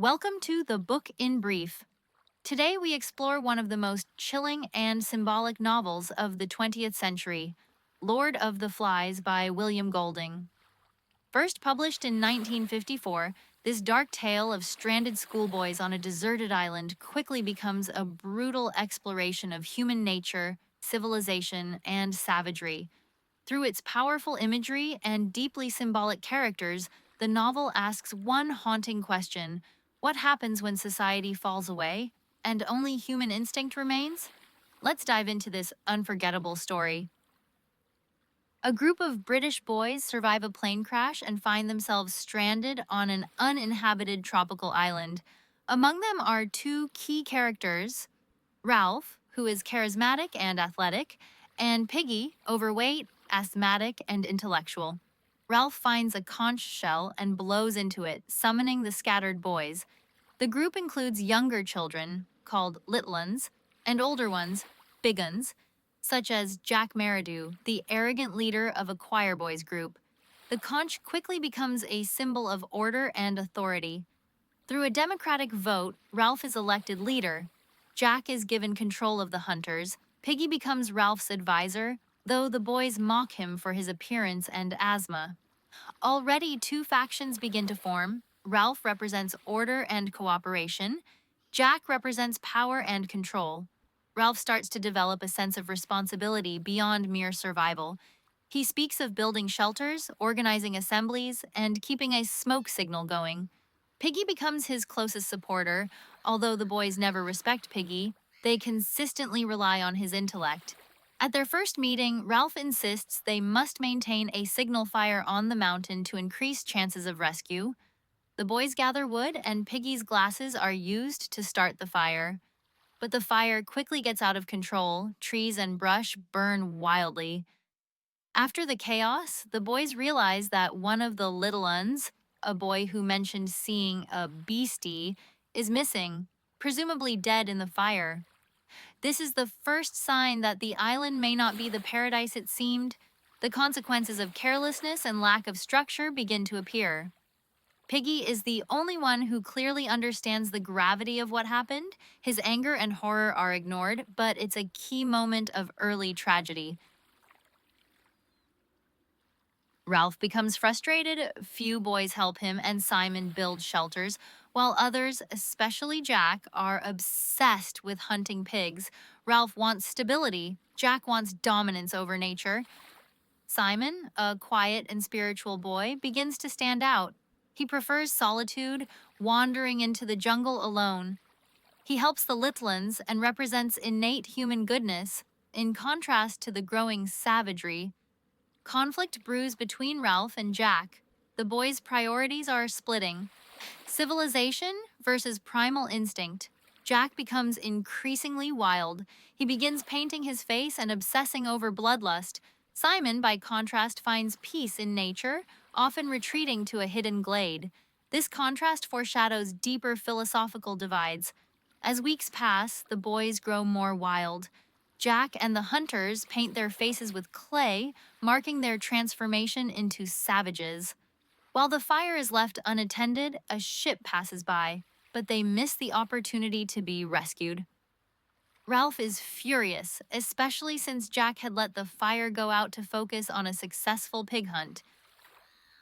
Welcome to The Book in Brief. Today we explore one of the most chilling and symbolic novels of the 20th century, Lord of the Flies by William Golding. First published in 1954, this dark tale of stranded schoolboys on a deserted island quickly becomes a brutal exploration of human nature, civilization, and savagery. Through its powerful imagery and deeply symbolic characters, the novel asks one haunting question: what happens when society falls away and only human instinct remains? Let's dive into this unforgettable story. A group of British boys survive a plane crash and find themselves stranded on an uninhabited tropical island. Among them are two key characters: Ralph, who is charismatic and athletic, and Piggy, overweight, asthmatic, and intellectual. Ralph finds a conch shell and blows into it, summoning the scattered boys. The group includes younger children, called Little Uns, and older ones, Big Uns, such as Jack Meridew, the arrogant leader of a choir boys group. The conch quickly becomes a symbol of order and authority. Through a democratic vote, Ralph is elected leader. Jack is given control of the hunters. Piggy becomes Ralph's advisor, though the boys mock him for his appearance and asthma. Already, two factions begin to form. Ralph represents order and cooperation. Jack represents power and control. Ralph starts to develop a sense of responsibility beyond mere survival. He speaks of building shelters, organizing assemblies, and keeping a smoke signal going. Piggy becomes his closest supporter. Although the boys never respect Piggy, they consistently rely on his intellect. At their first meeting, Ralph insists they must maintain a signal fire on the mountain to increase chances of rescue. The boys gather wood, and Piggy's glasses are used to start the fire. But the fire quickly gets out of control. Trees and brush burn wildly. After the chaos, the boys realize that one of the Little Uns, a boy who mentioned seeing a beastie, is missing, presumably dead in the fire. This is the first sign that the island may not be the paradise it seemed. The consequences of carelessness and lack of structure begin to appear. Piggy is the only one who clearly understands the gravity of what happened. His anger and horror are ignored, but it's a key moment of early tragedy. Ralph becomes frustrated, few boys help him, and Simon builds shelters, while others, especially Jack, are obsessed with hunting pigs. Ralph wants stability, Jack wants dominance over nature. Simon, a quiet and spiritual boy, begins to stand out. He prefers solitude, wandering into the jungle alone. He helps the Littlans and represents innate human goodness, in contrast to the growing savagery. Conflict brews between Ralph and Jack. The boys' priorities are splitting. Civilization versus primal instinct. Jack becomes increasingly wild. He begins painting his face and obsessing over bloodlust. Simon, by contrast, finds peace in nature, often retreating to a hidden glade. This contrast foreshadows deeper philosophical divides. As weeks pass, the boys grow more wild. Jack and the hunters paint their faces with clay, marking their transformation into savages. While the fire is left unattended, a ship passes by, but they miss the opportunity to be rescued. Ralph is furious, especially since Jack had let the fire go out to focus on a successful pig hunt.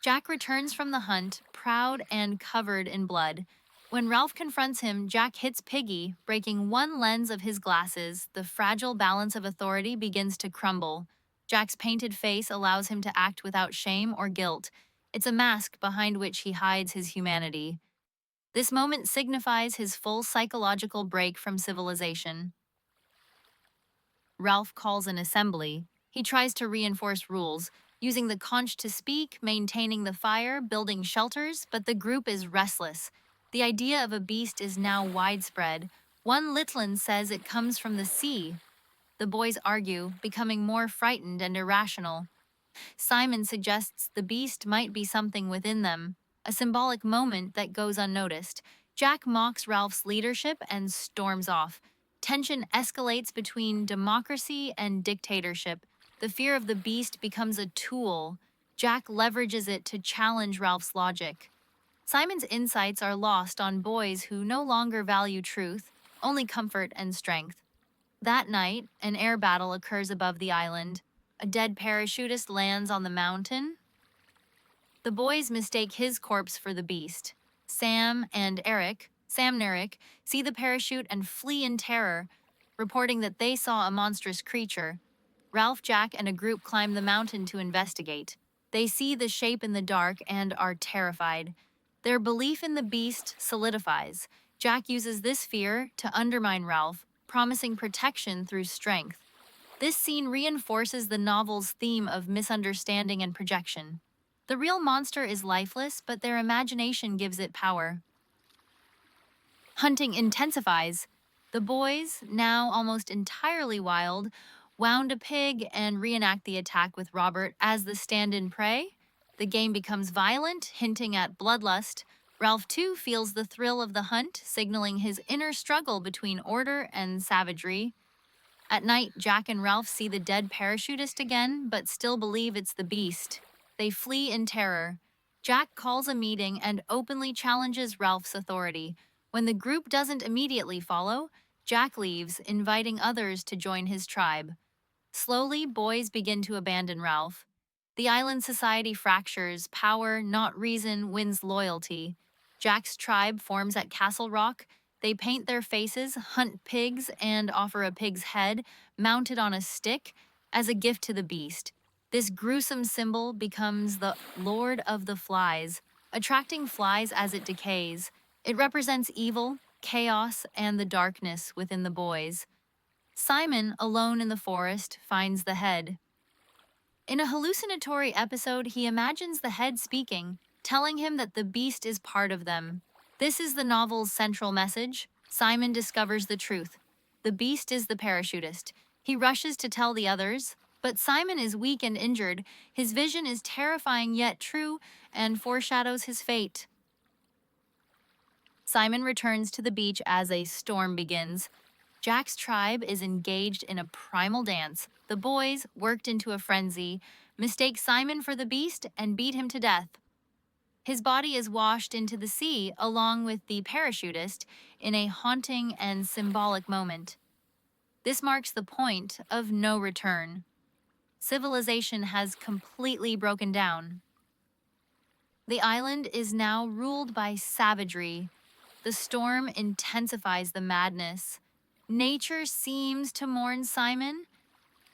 Jack returns from the hunt, proud and covered in blood. When Ralph confronts him, Jack hits Piggy, breaking one lens of his glasses. The fragile balance of authority begins to crumble. Jack's painted face allows him to act without shame or guilt. It's a mask behind which he hides his humanity. This moment signifies his full psychological break from civilization. Ralph calls an assembly. He tries to reinforce rules, using the conch to speak, maintaining the fire, building shelters, but the group is restless. The idea of a beast is now widespread. One Litland says it comes from the sea. The boys argue, becoming more frightened and irrational. Simon suggests the beast might be something within them, a symbolic moment that goes unnoticed. Jack mocks Ralph's leadership and storms off. Tension escalates between democracy and dictatorship. The fear of the beast becomes a tool. Jack leverages it to challenge Ralph's logic. Simon's insights are lost on boys who no longer value truth, only comfort and strength. That night, an air battle occurs above the island. A dead parachutist lands on the mountain. The boys mistake his corpse for the beast. Sam and Eric, see the parachute and flee in terror, reporting that they saw a monstrous creature. Ralph, Jack, and a group climb the mountain to investigate. They see the shape in the dark and are terrified. Their belief in the beast solidifies. Jack uses this fear to undermine Ralph, promising protection through strength. This scene reinforces the novel's theme of misunderstanding and projection. The real monster is lifeless, but their imagination gives it power. Hunting intensifies. The boys, now almost entirely wild, wound a pig and reenact the attack with Robert as the stand-in prey. The game becomes violent, hinting at bloodlust. Ralph, too, feels the thrill of the hunt, signaling his inner struggle between order and savagery. At night, Jack and Ralph see the dead parachutist again, but still believe it's the beast. They flee in terror. Jack calls a meeting and openly challenges Ralph's authority. When the group doesn't immediately follow, Jack leaves, inviting others to join his tribe. Slowly, boys begin to abandon Ralph. The island society fractures. Power, not reason, wins loyalty. Jack's tribe forms at Castle Rock. They paint their faces, hunt pigs, and offer a pig's head, mounted on a stick, as a gift to the beast. This gruesome symbol becomes the Lord of the Flies, attracting flies as it decays. It represents evil, chaos, and the darkness within the boys. Simon, alone in the forest, finds the head. In a hallucinatory episode, he imagines the head speaking, telling him that the beast is part of them. This is the novel's central message. Simon discovers the truth. The beast is the parachutist. He rushes to tell the others, but Simon is weak and injured. His vision is terrifying yet true and foreshadows his fate. Simon returns to the beach as a storm begins. Jack's tribe is engaged in a primal dance. The boys, worked into a frenzy, mistake Simon for the beast and beat him to death. His body is washed into the sea along with the parachutist in a haunting and symbolic moment. This marks the point of no return. Civilization has completely broken down. The island is now ruled by savagery. The storm intensifies the madness. Nature seems to mourn Simon.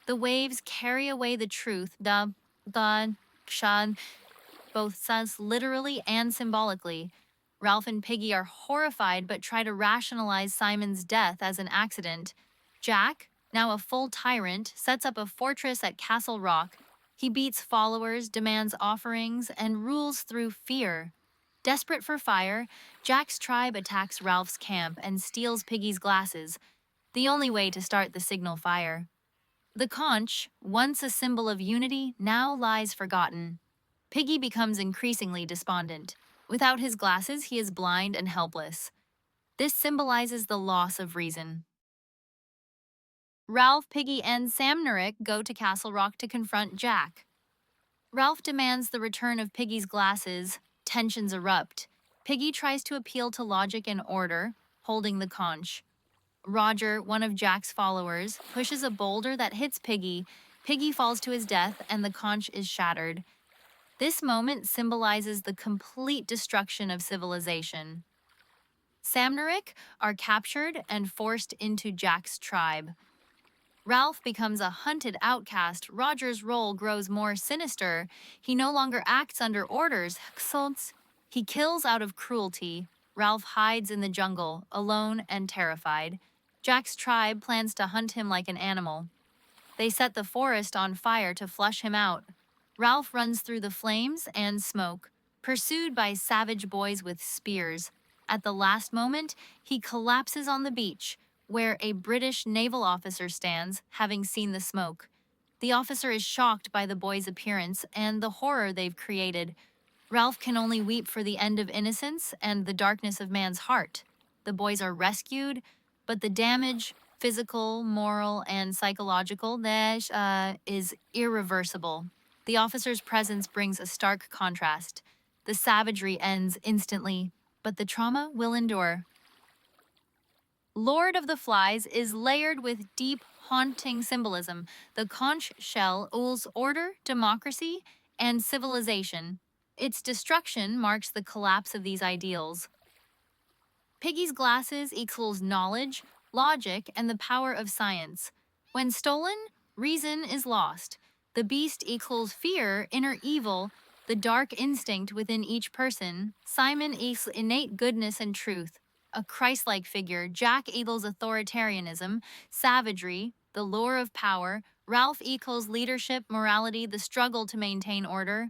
The waves carry away the truth, both says literally and symbolically. Ralph and Piggy are horrified but try to rationalize Simon's death as an accident. Jack, now a full tyrant, sets up a fortress at Castle Rock. He beats followers, demands offerings, and rules through fear. Desperate for fire, Jack's tribe attacks Ralph's camp and steals Piggy's glasses, the only way to start the signal fire. The conch, once a symbol of unity, now lies forgotten. Piggy becomes increasingly despondent. Without his glasses, he is blind and helpless. This symbolizes the loss of reason. Ralph, Piggy, and Sam Nurick go to Castle Rock to confront Jack. Ralph demands the return of Piggy's glasses. Tensions erupt. Piggy tries to appeal to logic and order, holding the conch. Roger, one of Jack's followers, pushes a boulder that hits Piggy. Piggy falls to his death, and the conch is shattered. This moment symbolizes the complete destruction of civilization. Sam Nurick are captured and forced into Jack's tribe. Ralph becomes a hunted outcast. Roger's role grows more sinister. He no longer acts under orders. He kills out of cruelty. Ralph hides in the jungle, alone and terrified. Jack's tribe plans to hunt him like an animal. They set the forest on fire to flush him out. Ralph runs through the flames and smoke, pursued by savage boys with spears. At the last moment, he collapses on the beach, where a British naval officer stands, having seen the smoke. The officer is shocked by the boys' appearance and the horror they've created. Ralph can only weep for the end of innocence and the darkness of man's heart. The boys are rescued, but the damage, physical, moral, and psychological, is irreversible. The officer's presence brings a stark contrast. The savagery ends instantly, but the trauma will endure. Lord of the Flies is layered with deep, haunting symbolism. The conch shell rules order, democracy, and civilization. Its destruction marks the collapse of these ideals. Piggy's glasses equals knowledge, logic, and the power of science. When stolen, reason is lost. The beast equals fear, inner evil, the dark instinct within each person. Simon equals innate goodness and truth. A Christ-like figure, Jack equals authoritarianism, savagery, the lure of power. Ralph equals leadership, morality, the struggle to maintain order.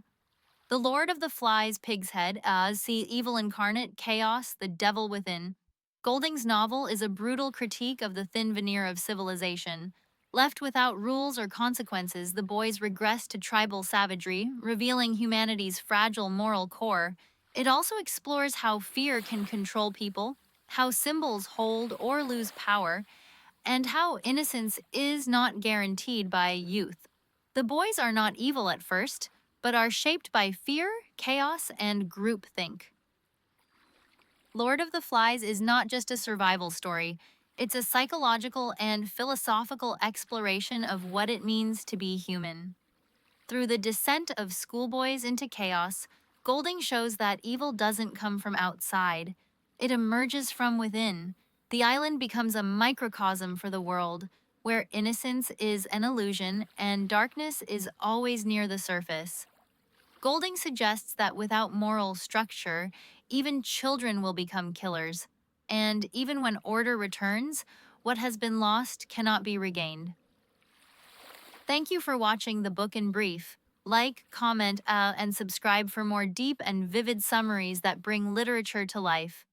The Lord of the Flies, Pig's Head, see evil incarnate, chaos, the devil within. Golding's novel is a brutal critique of the thin veneer of civilization. Left without rules or consequences, the boys regress to tribal savagery, revealing humanity's fragile moral core. It also explores how fear can control people, how symbols hold or lose power, and how innocence is not guaranteed by youth. The boys are not evil at first, but are shaped by fear, chaos, and groupthink. Lord of the Flies is not just a survival story, it's a psychological and philosophical exploration of what it means to be human. Through the descent of schoolboys into chaos, Golding shows that evil doesn't come from outside, it emerges from within. The island becomes a microcosm for the world, where innocence is an illusion and darkness is always near the surface. Golding suggests that without moral structure, even children will become killers, and even when order returns, what has been lost cannot be regained. Thank you for watching the book in brief. Like, comment, and subscribe for more deep and vivid summaries that bring literature to life.